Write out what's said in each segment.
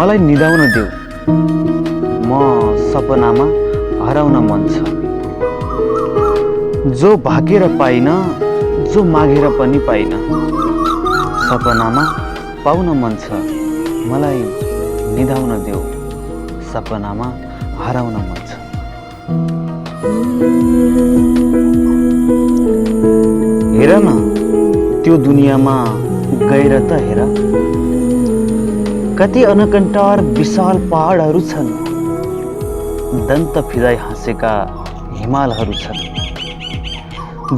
मलाई निदाउन देऊ, म सपनामा हराउन मन छ। जो भागेर पाइन, जो मागेर पनि पाइन, सपनामा पाउन मन छ। मलाई निदाउन देऊ, सपनामा हराउन मन छ। हेर न त्यो दुनियाँमा गएर त हेर, कति अनकन्टार विशाल पहाडहरू छन्, दन्त फिजाई हाँसेका हिमालहरू छन्,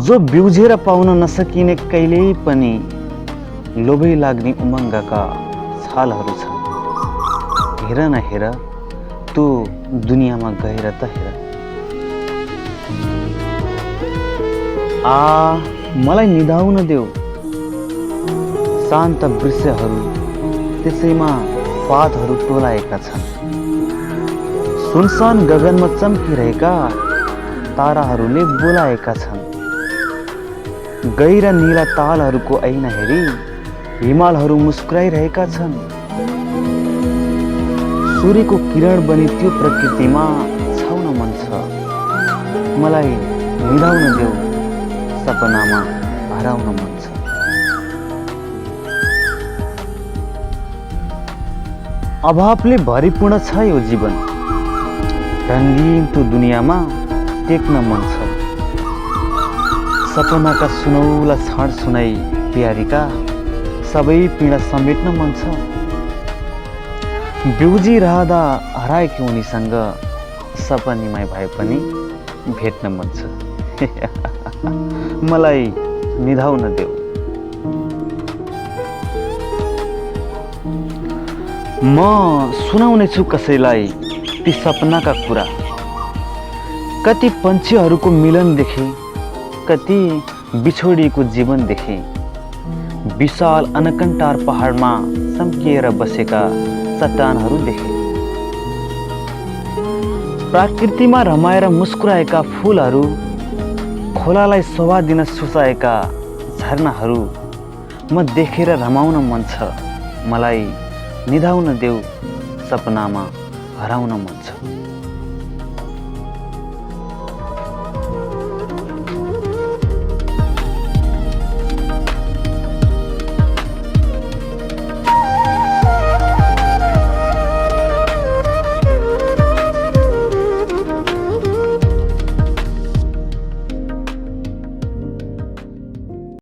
जो बिउझेर पाउन नसकिने कहिल्यै पनि लोभै लाग्ने उमङ्गका छालहरू छन्। हेर न हेर त्यो दुनियाँमा गएर त हेर। मलाई निदाउन देऊ, शान्त दृश्यहरू त्यसैमा पातहरू टोलाएका छन्, सुनसान गगनमा चम्किरहेका ताराहरूले बोलाएका छन्, गहिरा नीला तालहरूको ऐना हेरी हिमालहरू मुस्कुराइरहेका छन्। सूर्यको किरण बनी त्यो प्रकृतिमा छाउन मन छ। मलाई निदाउन देऊ, सपनामा हराउन मन छ। अभावले भरिपूर्ण छ यो जीवन, रङ्गीन त्यो दुनियाँमा टेक्न मन छ। सपनाका सुनौला छाड सुनाई प्यारीका सबै पीडा समेट्न मन छ। बिउजिरहँदा हराएकी उनीसँग सपनीमै भए पनि भेट्न मन छ। मलाई निदाउन देऊ। म सुनाउनेछु कसैलाई ती सपनाका कुरा, कति पन्छीहरूको मिलन देखे, कति बिछोडिएको जीवन देखे, विशाल अनकन्टार पहाडमा सम्किएर बसेका चट्टानहरू देखे, प्रकृतिमा रमाएर मुस्कुराएका फुलहरू, खोलालाई शोभा दिन सुसाएका झरनाहरू म देखेर रमाउन मन छ। मलाई निदाउन देऊ, सपनामा हराउन मन छ।